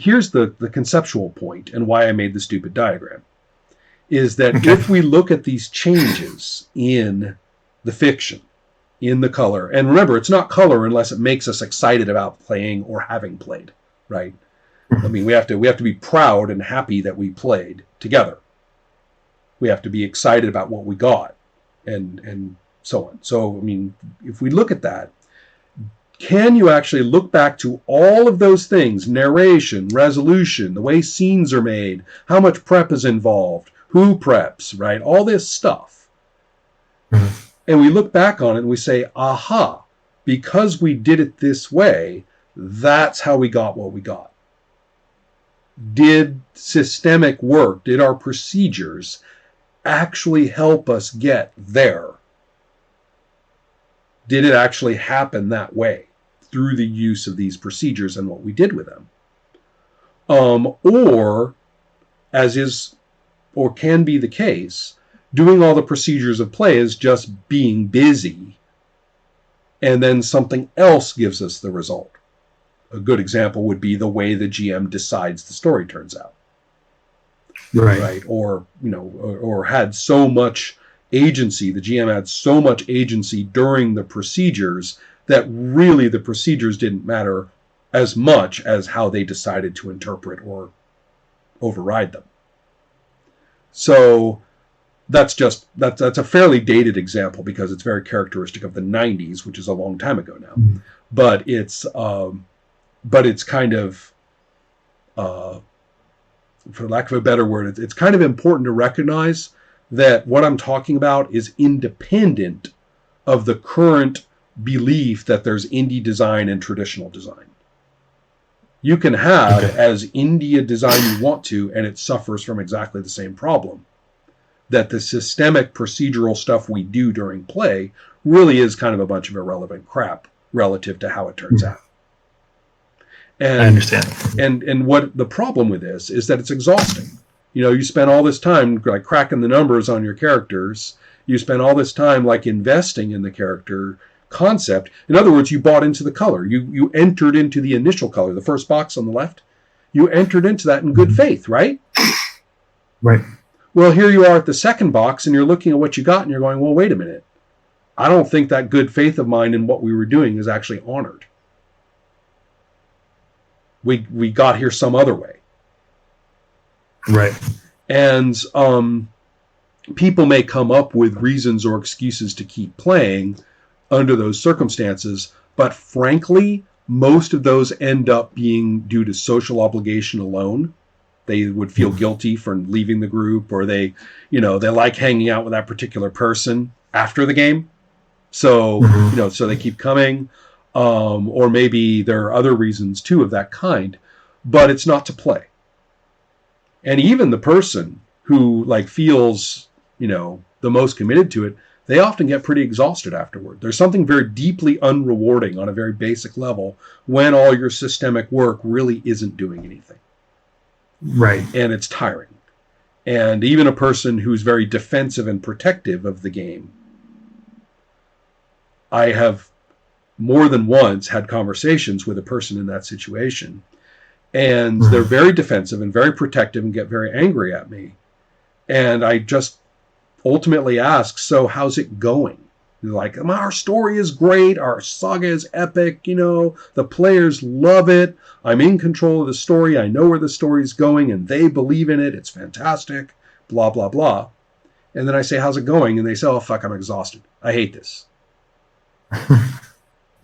here's the conceptual point and why I made the stupid diagram, is that if we look at these changes in the fiction, in the color, and remember, it's not color unless it makes us excited about playing or having played, right? I mean, we have to be proud and happy that we played together. We have to be excited about what we got, and so on. So, I mean, if we look at that, can you actually look back to all of those things, narration, resolution, the way scenes are made, how much prep is involved, who preps, right? All this stuff. And we look back on it and we say, aha, because we did it this way, that's how we got what we got. Did systemic work, did our procedures actually help us get there? Did it actually happen that way through the use of these procedures and what we did with them? Or, as is or can be the case, doing all the procedures of play is just being busy, and then something else gives us the result. A good example would be the way the GM decides the story turns out. Right? Or, you know, or had so much agency, the GM had so much agency during the procedures that really the procedures didn't matter as much as how they decided to interpret or override them. So that's a fairly dated example because it's very characteristic of the 90s, which is a long time ago now. But it's kind of, for lack of a better word, it's kind of important to recognize that what I'm talking about is independent of the current belief that there's indie design and traditional design. You can have as indie a design you want to, and it suffers from exactly the same problem. That the systemic procedural stuff we do during play really is kind of a bunch of irrelevant crap relative to how it turns out. And, I understand. And what the problem with this is that it's exhausting. You know, you spend all this time like cracking the numbers on your characters. You spend all this time like investing in the character concept. In other words, you bought into the color. You entered into the initial color, the first box on the left. You entered into that in good faith, right? Right. Well, here you are at the second box, and you're looking at what you got, and you're going, well, wait a minute. I don't think that good faith of mine in what we were doing is actually honored. We got here some other way. Right. And people may come up with reasons or excuses to keep playing under those circumstances, but frankly, most of those end up being due to social obligation alone. They would feel guilty for leaving the group, or they like hanging out with that particular person after the game. So, so they keep coming. Or maybe there are other reasons too of that kind, but it's not to play. And even the person who like feels, the most committed to it, they often get pretty exhausted afterward. There's something very deeply unrewarding on a very basic level when all your systemic work really isn't doing anything. Right. And it's tiring. And even a person who's very defensive and protective of the game, I have more than once had conversations with a person in that situation, and they're very defensive and very protective and get very angry at me. And I just ultimately ask, so how's it going? They're like, our story is great. Our saga is epic. The players love it. I'm in control of the story. I know where the story's going, and they believe in it. It's fantastic. Blah, blah, blah. And then I say, how's it going? And they say, oh, fuck, I'm exhausted. I hate this.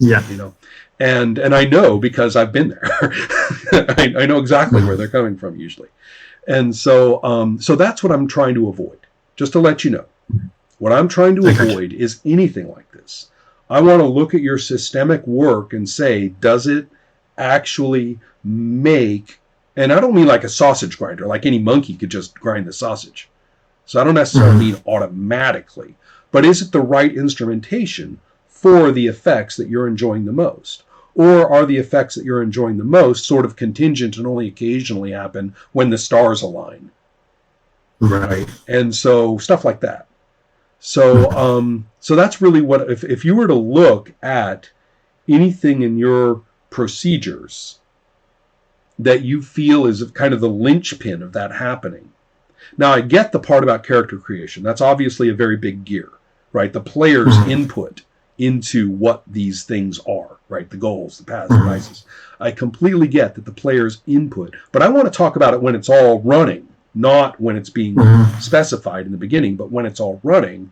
Yeah. And I know because I've been there. I know exactly where they're coming from usually. And so that's what I'm trying to avoid. Just to let you know. What I'm trying to avoid is anything like this. I want to look at your systemic work and say, does it actually make, and I don't mean like a sausage grinder, like any monkey could just grind the sausage. So I don't necessarily mean automatically, but is it the right instrumentation for the effects that you're enjoying the most? Or are the effects that you're enjoying the most sort of contingent and only occasionally happen when the stars align? Right. And so stuff like that. So so that's really what, if you were to look at anything in your procedures that you feel is kind of the linchpin of that happening. Now, I get the part about character creation. That's obviously a very big gear, right? The player's input into what these things are, right? The goals, the paths, the vices. I completely get that the player's input, but I want to talk about it when it's all running, not when it's being specified in the beginning, but when it's all running.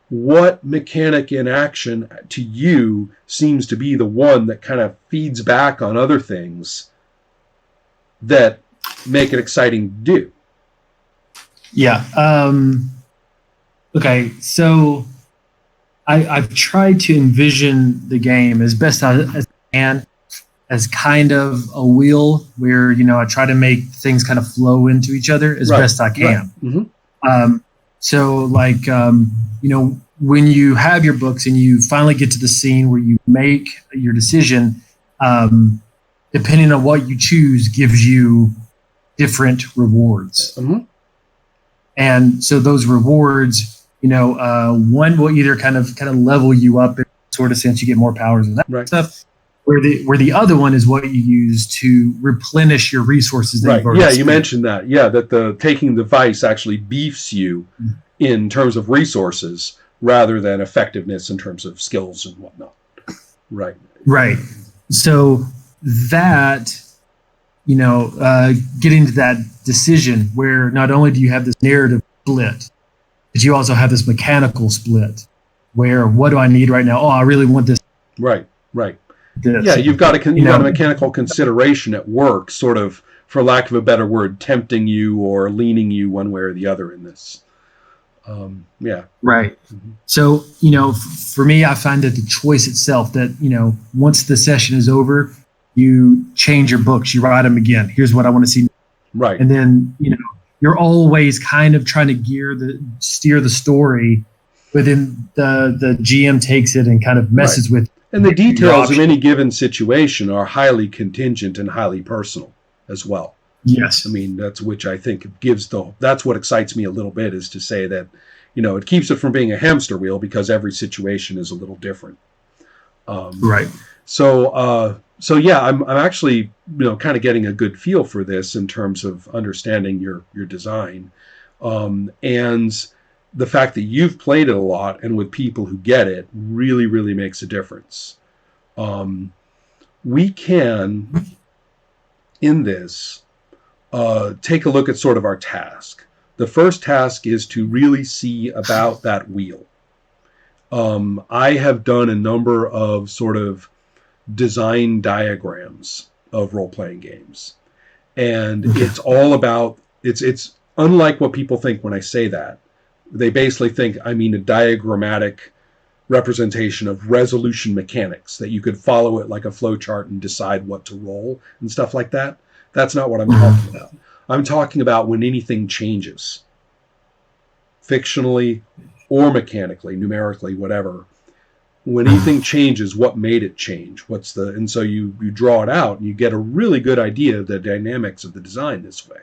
What mechanic in action to you seems to be the one that kind of feeds back on other things that make it exciting to do? Yeah. Okay. So I've tried to envision the game as best as I can as kind of a wheel where, I try to make things kind of flow into each other as best I can. Right. So when you have your books and you finally get to the scene where you make your decision, depending on what you choose gives you different rewards. And so those rewards, one will either kind of level you up in sort of sense, you get more powers and that stuff. Where the other one is what you use to replenish your resources. That Yeah, you mentioned that. Yeah, that the taking the vice actually beefs you in terms of resources rather than effectiveness in terms of skills and whatnot. Right. So that, getting to that decision where not only do you have this narrative split, but you also have this mechanical split where what do I need right now? Oh, I really want this. Right. Yeah, you've got a mechanical consideration at work, sort of, for lack of a better word, tempting you or leaning you one way or the other in this. Right. So, for me, I find that the choice itself that, once the session is over, you change your books, you write them again. Here's what I want to see. Right. And then, you're always kind of trying to steer the story within the GM takes it and kind of messes with. And the details of any given situation are highly contingent and highly personal as well. Yes. I mean, that's which I think that's what excites me a little bit, is to say that, it keeps it from being a hamster wheel because every situation is a little different. Right. So yeah, I'm actually, kind of getting a good feel for this in terms of understanding your design. And the fact that you've played it a lot and with people who get it really, really makes a difference. We can, in this, take a look at sort of our task. The first task is to really see about that wheel. I have done a number of sort of design diagrams of role-playing games. And it's all about, it's unlike what people think when I say that. They basically think I mean a diagrammatic representation of resolution mechanics, that you could follow it like a flow chart and decide what to roll and stuff like that. That's not what I'm talking about. I'm talking about when anything changes, fictionally or mechanically, numerically, whatever. When anything changes, what made it change? And so you draw it out and you get a really good idea of the dynamics of the design this way.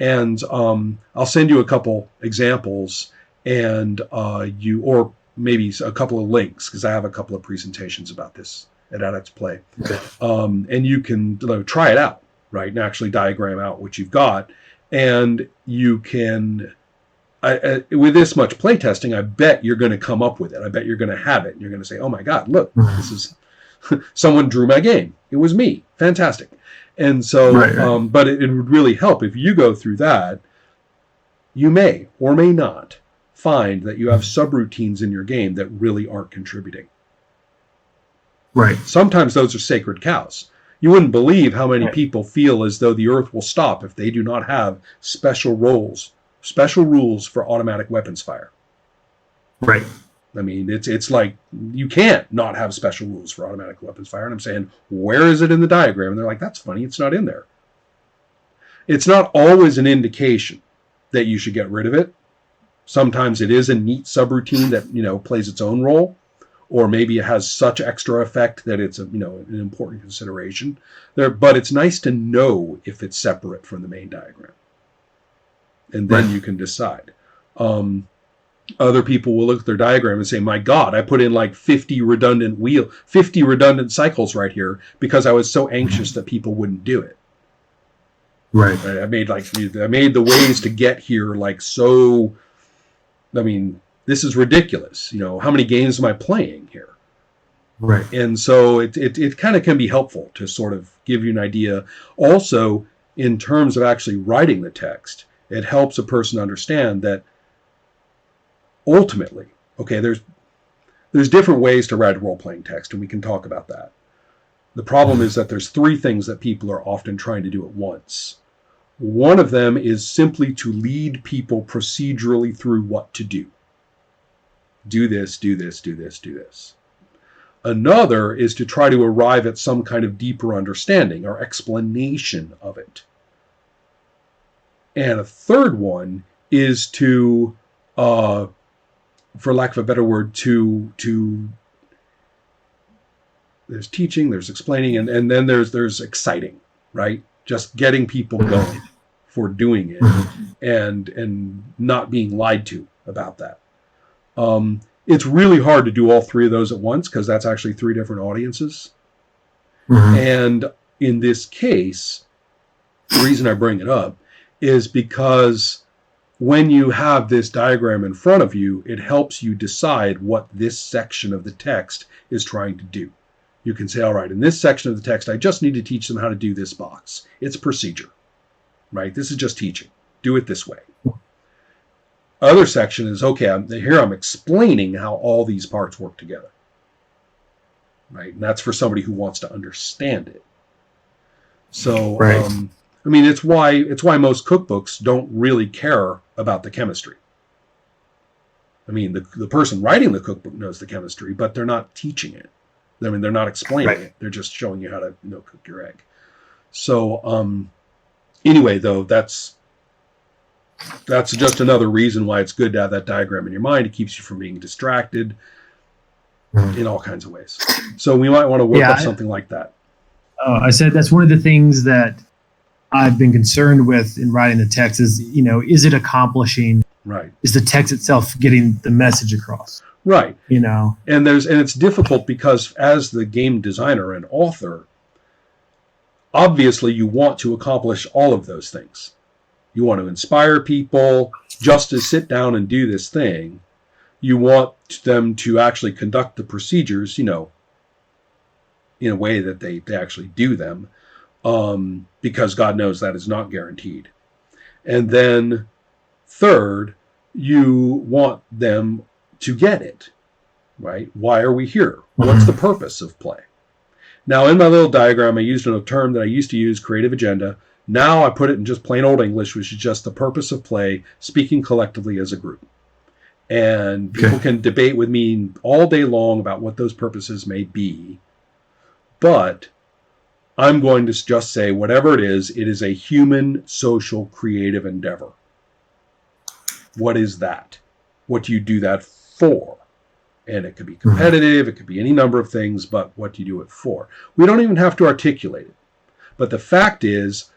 And I'll send you a couple examples and or maybe a couple of links, because I have a couple of presentations about this at Adepts Play. And you can try it out, right, and actually diagram out what you've got. And you can, with this much playtesting, I bet you're going to come up with it. I bet you're going to have it. And you're going to say, oh my God, look, this is, someone drew my game. It was me. Fantastic. And so, but it would really help if you go through that. You may or may not find that you have subroutines in your game that really aren't contributing. Right. Sometimes those are sacred cows. You wouldn't believe how many people feel as though the earth will stop if they do not have special rules for automatic weapons fire. Right. I mean, it's like you can't not have special rules for automatic weapons fire. And I'm saying, where is it in the diagram? And they're like, that's funny, it's not in there. It's not always an indication that you should get rid of it. Sometimes it is a neat subroutine that, plays its own role, or maybe it has such extra effect that it's an important consideration there. But it's nice to know if it's separate from the main diagram, and then you can decide. Other people will look at their diagram and say, my God, I put in like 50 redundant cycles right here because I was so anxious that people wouldn't do it. Right. I made the ways to get here like so. I mean, this is ridiculous. How many games am I playing here? Right. And so it kind of can be helpful to sort of give you an idea. Also, in terms of actually writing the text, it helps a person understand that ultimately, okay, there's different ways to write role-playing text, and we can talk about that. The problem is that there's three things that people are often trying to do at once. One of them is simply to lead people procedurally through what to do. Do this, do this, do this, do this. Another is to try to arrive at some kind of deeper understanding or explanation of it. And a third one is to, for lack of a better word, to there's teaching, there's explaining, and then there's exciting, right? Just getting people going for doing it and not being lied to about that. It's really hard to do all three of those at once because that's actually three different audiences. And in this case, the reason I bring it up is because when you have this diagram in front of you, it helps you decide what this section of the text is trying to do. You can say, all right, in this section of the text, I just need to teach them how to do this box. It's procedure, right? This is just teaching. Do it this way. Other section is, okay, I'm explaining how all these parts work together, right? And that's for somebody who wants to understand it. So, right. I mean, it's why most cookbooks don't really care about the chemistry. I mean, the person writing the cookbook knows the chemistry, but they're not teaching it. I mean, they're not explaining it. They're just showing you how to cook your egg. So anyway, though, that's just another reason why it's good to have that diagram in your mind. It keeps you from being distracted in all kinds of ways. So we might want to work up something like that. I said that's one of the things that I've been concerned with in writing the text is, is it accomplishing? Right. Is the text itself getting the message across? Right. And it's difficult because as the game designer and author, obviously you want to accomplish all of those things. You want to inspire people just to sit down and do this thing. You want them to actually conduct the procedures, in a way that they actually do them, because God knows that is not guaranteed. And then third, you want them to get it, right? Why are we here? What's the purpose of play? Now, in my little diagram, I used a term that I used to use, creative agenda. Now I put it in just plain old English, which is just the purpose of play, speaking collectively as a group. And people can debate with me all day long about what those purposes may be. But I'm going to just say, whatever it is a human, social, creative endeavor. What is that? What do you do that for? And it could be competitive, it could be any number of things, but what do you do it for? We don't even have to articulate it. But the fact is,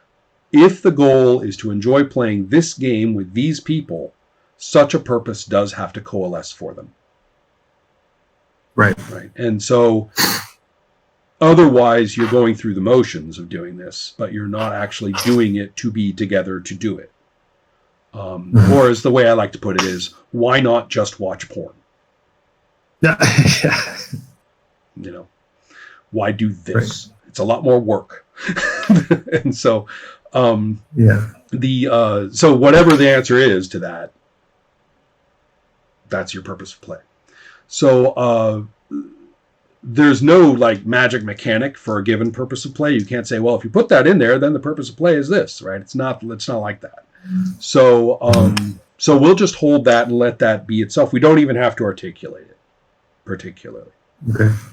if the goal is to enjoy playing this game with these people, such a purpose does have to coalesce for them. Right. And so otherwise you're going through the motions of doing this, but you're not actually doing it to be together to do it. Or as the way I like to put it is, why not just watch porn? Why do this? Right. It's a lot more work. And so, so whatever the answer is to that, that's your purpose of play. So, there's no magic mechanic for a given purpose of play. You can't say, well, if you put that in there, then the purpose of play is this, right? It's not like that. So, so we'll just hold that and let that be itself. We don't even have to articulate it particularly. Okay.